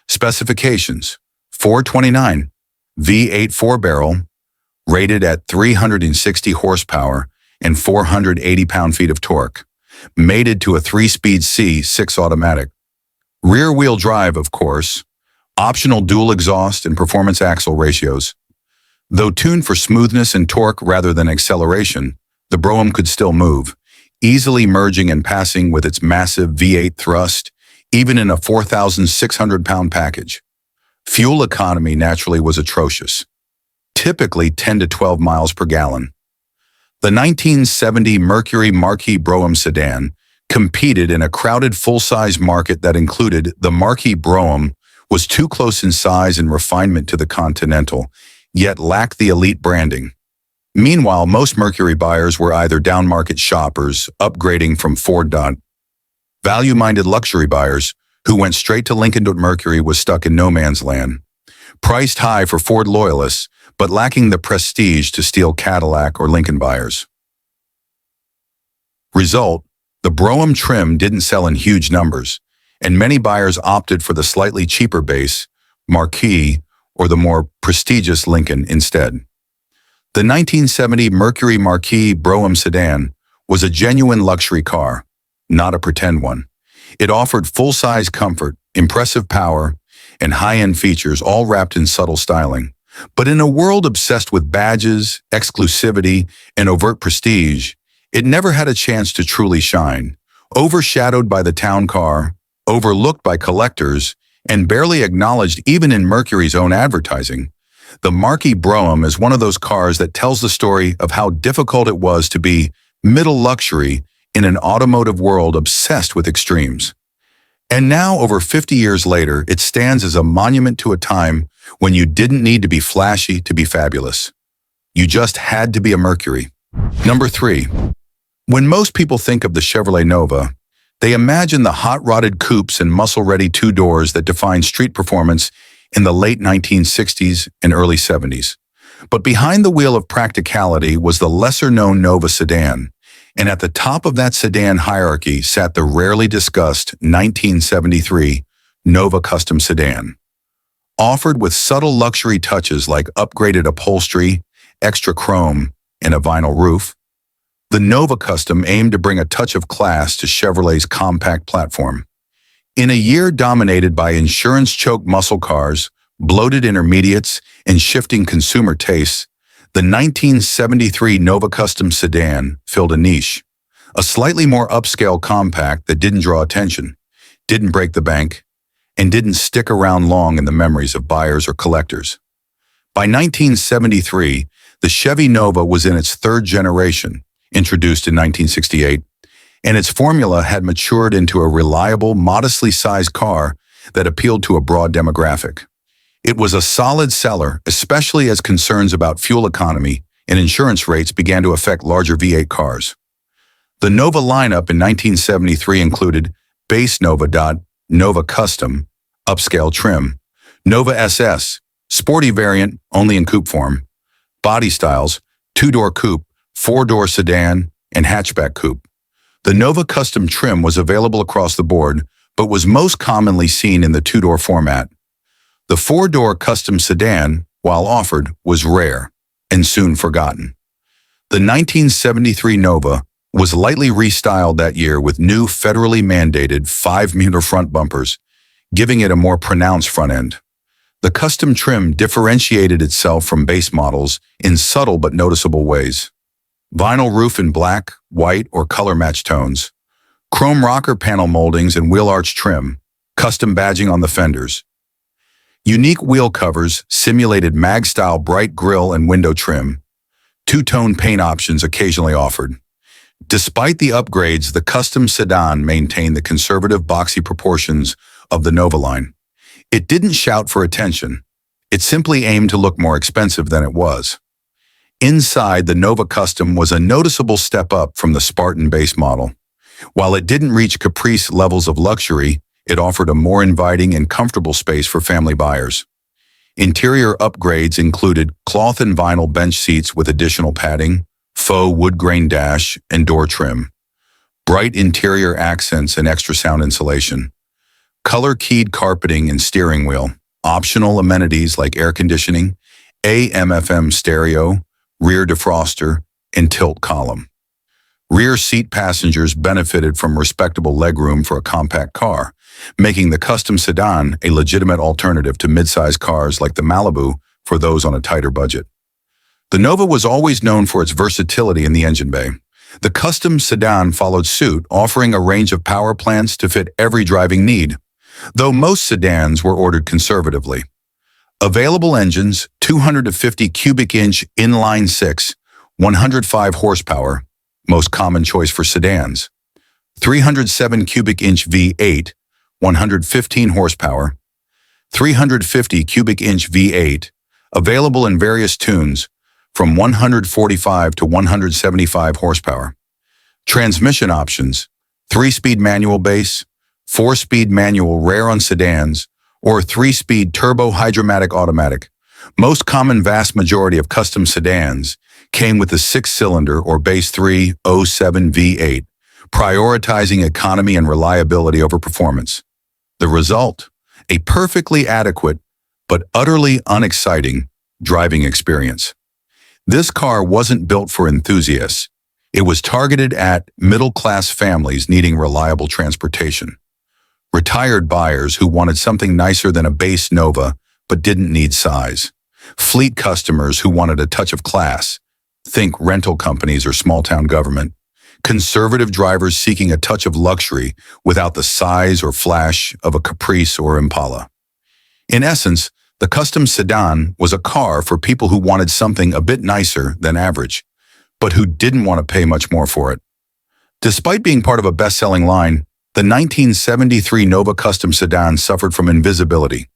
Specifications: 429, V8 4-barrel, rated at 360 horsepower and 480 pound-feet of torque, mated to a 3-speed C6 automatic. Rear-wheel drive, of course, optional dual exhaust and performance axle ratios. Though tuned for smoothness and torque rather than acceleration, the Brougham could still move, easily merging and passing with its massive V8 thrust, even in a 4,600-pound package. Fuel economy naturally was atrocious, typically 10 to 12 miles per gallon. The 1970 Mercury Marquis Brougham sedan competed in a crowded full-size market that included the Marquis Brougham was too close in size and refinement to the Continental, yet lacked the elite branding. Meanwhile, most Mercury buyers were either down-market shoppers, upgrading from Ford. Value-minded luxury buyers, who went straight to Lincoln. Mercury was stuck in no man's land. Priced high for Ford loyalists, but lacking the prestige to steal Cadillac or Lincoln buyers. Result: the Brougham trim didn't sell in huge numbers, and many buyers opted for the slightly cheaper base, Marquis, or the more prestigious Lincoln instead. The 1970 Mercury Marquis Brougham sedan was a genuine luxury car, not a pretend one. It offered full-size comfort, impressive power, and high-end features, all wrapped in subtle styling. But in a world obsessed with badges, exclusivity, and overt prestige, it never had a chance to truly shine. Overshadowed by the town car, overlooked by collectors, and barely acknowledged even in Mercury's own advertising, The Marquis Brougham is one of those cars that tells the story of how difficult it was to be middle luxury in an automotive world obsessed with extremes. And now, over 50 years later, it stands as a monument to a time when you didn't need to be flashy to be fabulous. You just had to be a Mercury. Number 3. When most people think of the Chevrolet Nova, they imagine the hot-rodded coupes and muscle-ready two-doors that defined street performance in the late 1960s and early 70s. But behind the wheel of practicality was the lesser-known Nova sedan, and at the top of that sedan hierarchy sat the rarely discussed 1973 Nova Custom Sedan. Offered with subtle luxury touches like upgraded upholstery, extra chrome, and a vinyl roof, the Nova Custom aimed to bring a touch of class to Chevrolet's compact platform. In a year dominated by insurance-choked muscle cars, bloated intermediates, and shifting consumer tastes, the 1973 Nova Custom Sedan filled a niche, a slightly more upscale compact that didn't draw attention, didn't break the bank, and didn't stick around long in the memories of buyers or collectors. By 1973, the Chevy Nova was in its third generation, introduced in 1968, and its formula had matured into a reliable, modestly sized car that appealed to a broad demographic. It was a solid seller, especially as concerns about fuel economy and insurance rates began to affect larger V8 cars. The Nova lineup in 1973 included base Nova, Nova Custom, upscale trim, Nova SS, sporty variant only in coupe form, body styles, two-door coupe, four-door sedan, and hatchback coupe. The Nova Custom trim was available across the board, but was most commonly seen in the two-door format. The four-door custom sedan, while offered, was rare and soon forgotten. The 1973 Nova was lightly restyled that year with new federally mandated 5-meter front bumpers, giving it a more pronounced front end. The custom trim differentiated itself from base models in subtle but noticeable ways. Vinyl roof in black, white, or color-matched tones, chrome rocker panel moldings and wheel arch trim, custom badging on the fenders. Unique wheel covers simulated mag-style bright grille and window trim, two-tone paint options occasionally offered. Despite the upgrades, the custom sedan maintained the conservative boxy proportions of the Nova line. It didn't shout for attention. It simply aimed to look more expensive than it was. Inside, the Nova Custom was a noticeable step up from the Spartan base model. While it didn't reach Caprice levels of luxury, it offered a more inviting and comfortable space for family buyers. Interior upgrades included cloth and vinyl bench seats with additional padding, faux wood grain dash, and door trim, bright interior accents and extra sound insulation, color-keyed carpeting and steering wheel, optional amenities like air conditioning, AM/FM stereo, rear defroster, and tilt column. Rear seat passengers benefited from respectable legroom for a compact car, making the custom sedan a legitimate alternative to midsize cars like the Malibu for those on a tighter budget. The Nova was always known for its versatility in the engine bay. The custom sedan followed suit, offering a range of power plants to fit every driving need, though most sedans were ordered conservatively. Available engines: 250 cubic inch inline 6, 105 horsepower, most common choice for sedans; 307 cubic inch V8, 115 horsepower; 350 cubic inch V8, available in various tunes from 145 to 175 horsepower. Transmission options: 3-speed manual base, 4-speed manual rare on sedans, or 3-speed turbo hydromatic automatic. Most common vast majority of custom sedans came with a 6-cylinder or base 307 V8, prioritizing economy and reliability over performance. The result: a perfectly adequate but utterly unexciting driving experience. This car wasn't built for enthusiasts. It was targeted at middle-class families needing reliable transportation, retired buyers who wanted something nicer than a base Nova but didn't need size, fleet customers who wanted a touch of class, think rental companies or small-town government, conservative drivers seeking a touch of luxury without the size or flash of a Caprice or Impala. In essence, The custom sedan was a car for people who wanted something a bit nicer than average, but who didn't want to pay much more for it. Despite being part of a best-selling line, the 1973 Nova Custom Sedan suffered from invisibility,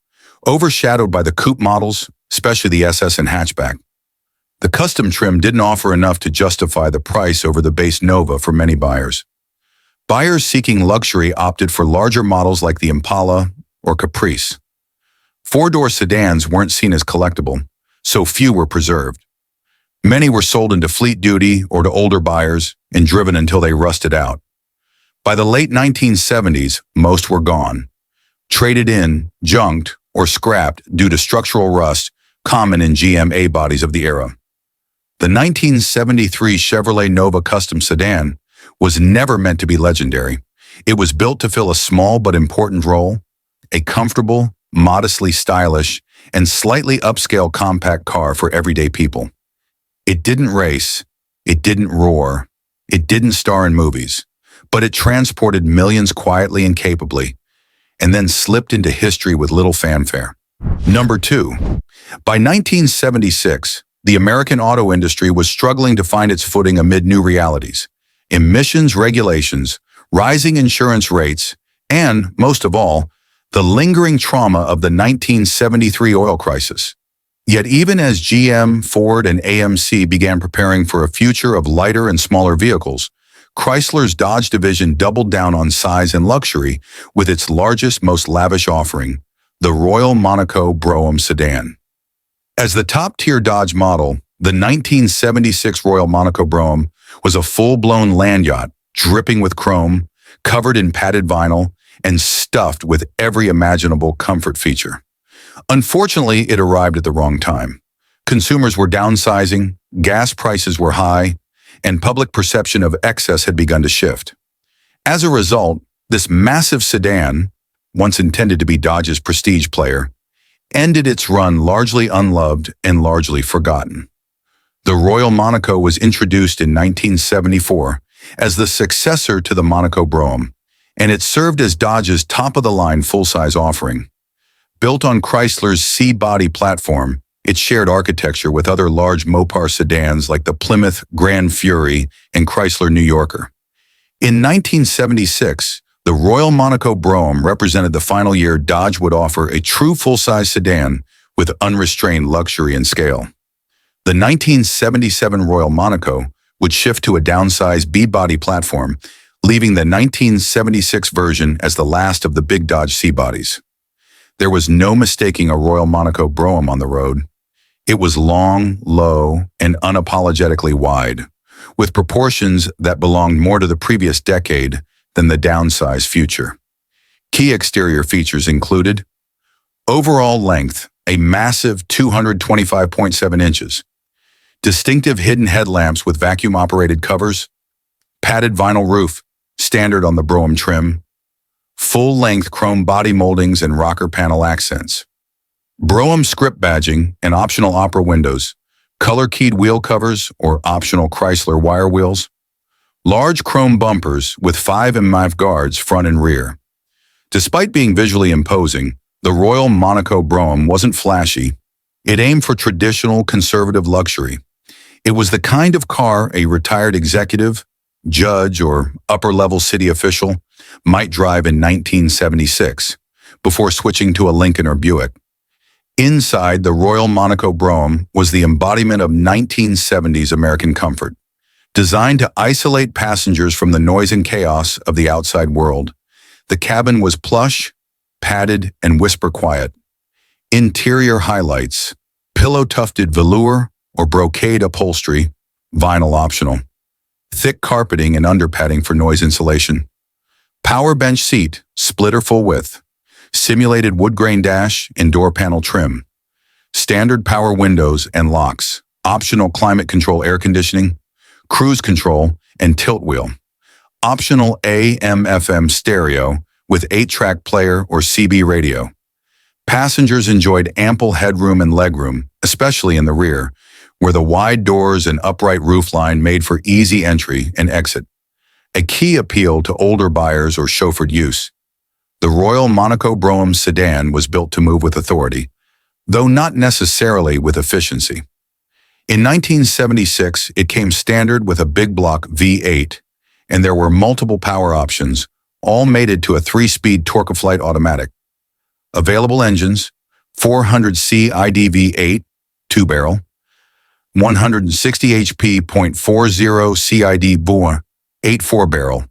overshadowed by the coupe models, especially the SS and hatchback. The custom trim didn't offer enough to justify the price over the base Nova for many buyers. Buyers seeking luxury opted for larger models like the Impala or Caprice. Four-door sedans weren't seen as collectible, so few were preserved. Many were sold into fleet duty or to older buyers and driven until they rusted out. By the late 1970s, most were gone, traded in, junked, or scrapped due to structural rust common in GM A-bodies of the era. The 1973 Chevrolet Nova Custom Sedan was never meant to be legendary. It was built to fill a small but important role, a comfortable, modestly stylish, and slightly upscale compact car for everyday people. It didn't race, it didn't roar, it didn't star in movies, but it transported millions quietly and capably, and then slipped into history with little fanfare. Number 2. By 1976, the American auto industry was struggling to find its footing amid new realities: emissions regulations, rising insurance rates, and, most of all, the lingering trauma of the 1973 oil crisis. Yet even as GM, Ford, and AMC began preparing for a future of lighter and smaller vehicles, Chrysler's Dodge division doubled down on size and luxury with its largest, most lavish offering, the Royal Monaco Brougham sedan. As the top-tier Dodge model, the 1976 Royal Monaco Brougham was a full-blown land yacht, dripping with chrome, covered in padded vinyl, and stuffed with every imaginable comfort feature. Unfortunately, it arrived at the wrong time. Consumers were downsizing, gas prices were high, and public perception of excess had begun to shift. As a result, this massive sedan, once intended to be Dodge's prestige player, ended its run largely unloved and largely forgotten. The Royal Monaco was introduced in 1974 as the successor to the Monaco Brougham, and it served as Dodge's top-of-the-line full-size offering. Built on Chrysler's C-body platform, it shared architecture with other large Mopar sedans like the Plymouth Grand Fury and Chrysler New Yorker. In 1976, the Royal Monaco Brougham represented the final year Dodge would offer a true full-size sedan with unrestrained luxury and scale. The 1977 Royal Monaco would shift to a downsized B-body platform, leaving the 1976 version as the last of the big Dodge C-bodies. There was no mistaking a Royal Monaco Brougham on the road. It was long, low, and unapologetically wide, with proportions that belonged more to the previous decade than the downsized future. Key exterior features included overall length, a massive 225.7 inches, distinctive hidden headlamps with vacuum-operated covers, padded vinyl roof, standard on the Brougham trim, full-length chrome body moldings and rocker panel accents, Brougham script badging and optional opera windows, color-keyed wheel covers or optional Chrysler wire wheels, large chrome bumpers with 5mm guards front and rear. Despite being visually imposing, the Royal Monaco Brougham wasn't flashy. It aimed for traditional conservative luxury. It was the kind of car a retired executive, judge, or upper-level city official might drive in 1976, before switching to a Lincoln or Buick. Inside, the Royal Monaco Brougham was the embodiment of 1970s American comfort. Designed to isolate passengers from the noise and chaos of the outside world, the cabin was plush, padded, and whisper quiet. Interior highlights: pillow-tufted velour or brocade upholstery, vinyl optional, thick carpeting and underpadding for noise insulation, power bench seat, split or full width, simulated wood grain dash and door panel trim, standard power windows and locks, optional climate control air conditioning, cruise control, and tilt wheel, optional AM/FM stereo with 8-track player or CB radio. Passengers enjoyed ample headroom and legroom, especially in the rear, where the wide doors and upright roofline made for easy entry and exit, a key appeal to older buyers or chauffeured use. The Royal Monaco Brougham sedan was built to move with authority. though not necessarily with efficiency. In 1976, it came standard with a big block V8, and there were multiple power options, all mated to a 3-speed torque-of-flight automatic. Available engines: 400C IDV8, 2-barrel, 160 HP .40 CID Brougham, 8 4-barrel,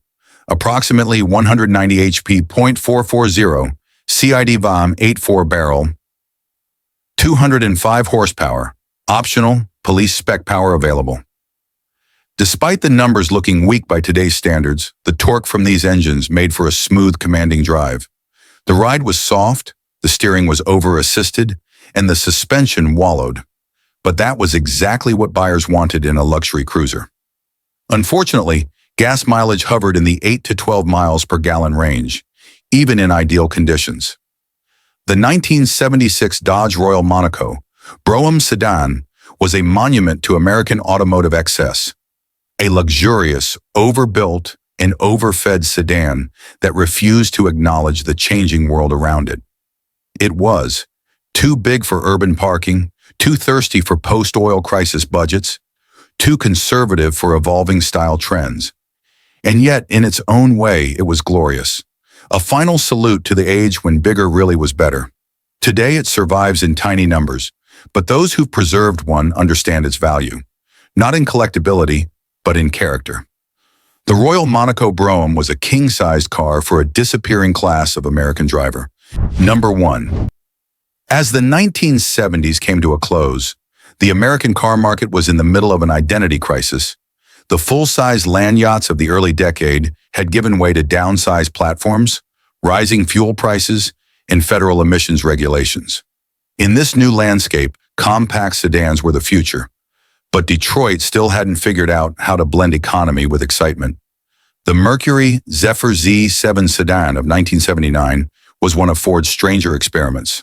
approximately 190 HP .440 CID Brougham, 8 4-barrel, 205 horsepower, optional, police spec power available. Despite the numbers looking weak by today's standards, the torque from these engines made for a smooth, commanding drive. The ride was soft, the steering was over-assisted, and the suspension wallowed. But that was exactly what buyers wanted in a luxury cruiser. Unfortunately, gas mileage hovered in the 8 to 12 miles per gallon range, even in ideal conditions. The 1976 Dodge Royal Monaco Brougham sedan was a monument to American automotive excess, a luxurious, overbuilt, and overfed sedan that refused to acknowledge the changing world around it. It was too big for urban parking, too thirsty for post-oil crisis budgets, too conservative for evolving style trends. And yet, in its own way, it was glorious. A final salute to the age when bigger really was better. Today it survives in tiny numbers, but those who've preserved one understand its value, not in collectability, but in character. The Royal Monaco Brougham was a king-sized car for a disappearing class of American driver. Number 1. As the 1970s came to a close, the American car market was in the middle of an identity crisis. The full-size land yachts of the early decade had given way to downsized platforms, rising fuel prices, and federal emissions regulations. In this new landscape, compact sedans were the future. But Detroit still hadn't figured out how to blend economy with excitement. The Mercury Zephyr Z-7 sedan of 1979 was one of Ford's stranger experiments.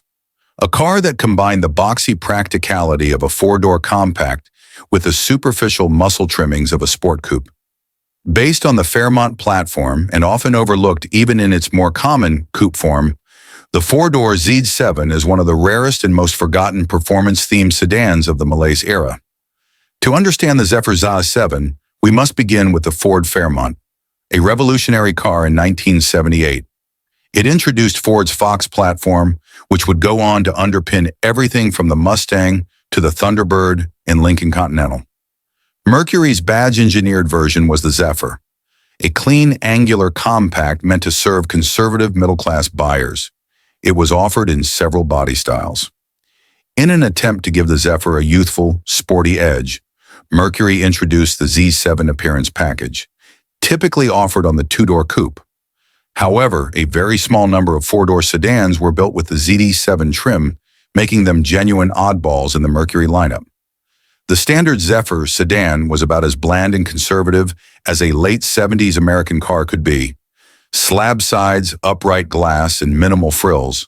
A car that combined the boxy practicality of a 4-door compact with the superficial muscle trimmings of a sport coupe. Based on the Fairmont platform and often overlooked even in its more common coupe form, the 4-door Z-7 is one of the rarest and most forgotten performance-themed sedans of the Malaise era. To understand the Zephyr Z-7, we must begin with the Ford Fairmont, a revolutionary car in 1978. It introduced Ford's Fox platform, which would go on to underpin everything from the Mustang to the Thunderbird and Lincoln Continental. Mercury's badge-engineered version was the Zephyr, a clean, angular compact meant to serve conservative middle-class buyers. It was offered in several body styles. In an attempt to give the Zephyr a youthful, sporty edge, Mercury introduced the Z7 appearance package, typically offered on the 2-door coupe. However, a very small number of 4-door sedans were built with the ZD7 trim, making them genuine oddballs in the Mercury lineup. The standard Zephyr sedan was about as bland and conservative as a late 70s American car could be. Slab sides, upright glass, and minimal frills.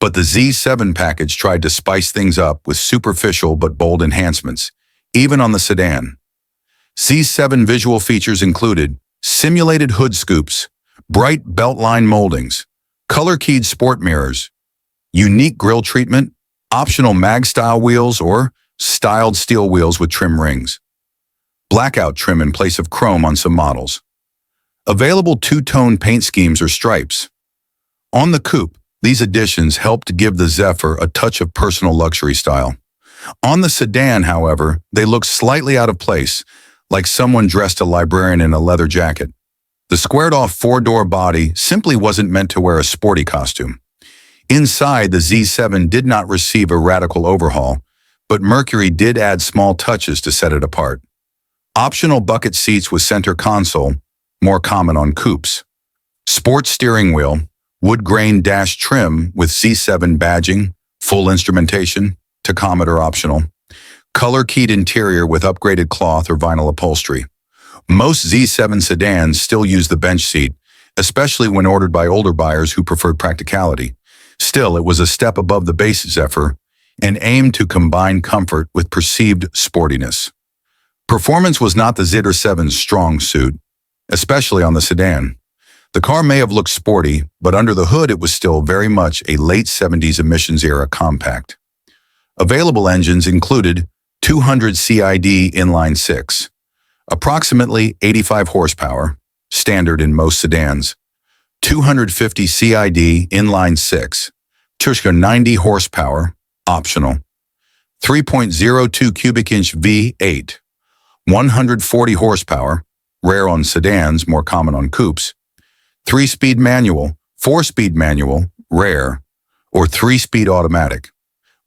But the Z7 package tried to spice things up with superficial but bold enhancements, even on the sedan. Z7 visual features included simulated hood scoops, bright beltline moldings, color-keyed sport mirrors, unique grille treatment, optional mag-style wheels or styled steel wheels with trim rings, blackout trim in place of chrome on some models, available 2-tone paint schemes or stripes. On the coupe, these additions helped give the Zephyr a touch of personal luxury style. On the sedan, however, they looked slightly out of place, like someone dressed a librarian in a leather jacket. The squared-off 4-door body simply wasn't meant to wear a sporty costume. Inside, the Z7 did not receive a radical overhaul, but Mercury did add small touches to set it apart. Optional bucket seats with center console, more common on coupes. Sports steering wheel, wood grain dash trim with Z7 badging, full instrumentation, tachometer optional. Color-keyed interior with upgraded cloth or vinyl upholstery. Most Z7 sedans still use the bench seat, especially when ordered by older buyers who preferred practicality. Still, it was a step above the base Zephyr and aimed to combine comfort with perceived sportiness. Performance was not the Z7's strong suit, especially on the sedan. The car may have looked sporty, but under the hood it was still very much a late 70s emissions-era compact. Available engines included 200 CID inline-six, approximately 85 horsepower, standard in most sedans, 250 CID inline-six, circa 90 horsepower, optional, 3.02 cubic inch V8, 140 horsepower, rare on sedans, more common on coupes, 3-speed manual, 4-speed manual, rare, or 3-speed automatic.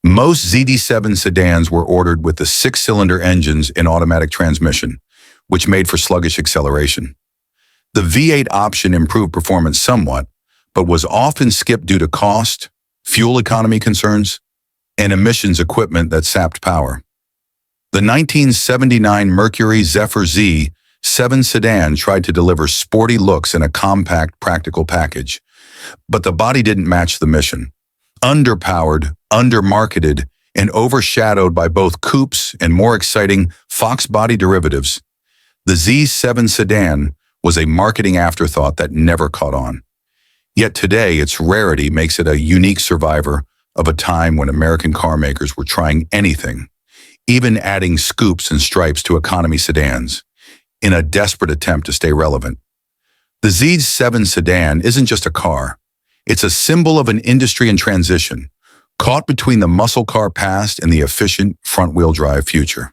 Most ZD7 sedans were ordered with the 6-cylinder engines in automatic transmission, which made for sluggish acceleration. The V8 option improved performance somewhat, but was often skipped due to cost, fuel economy concerns, and emissions equipment that sapped power. The 1979 Mercury Zephyr Z-7 sedan tried to deliver sporty looks in a compact, practical package, but the body didn't match the mission. Underpowered, undermarketed, and overshadowed by both coupes and more exciting Fox body derivatives, the Z7 sedan was a marketing afterthought that never caught on. Yet today, its rarity makes it a unique survivor of a time when American car makers were trying anything, even adding scoops and stripes to economy sedans, in a desperate attempt to stay relevant. The Z7 sedan isn't just a car. It's a symbol of an industry in transition, caught between the muscle car past and the efficient front-wheel drive future.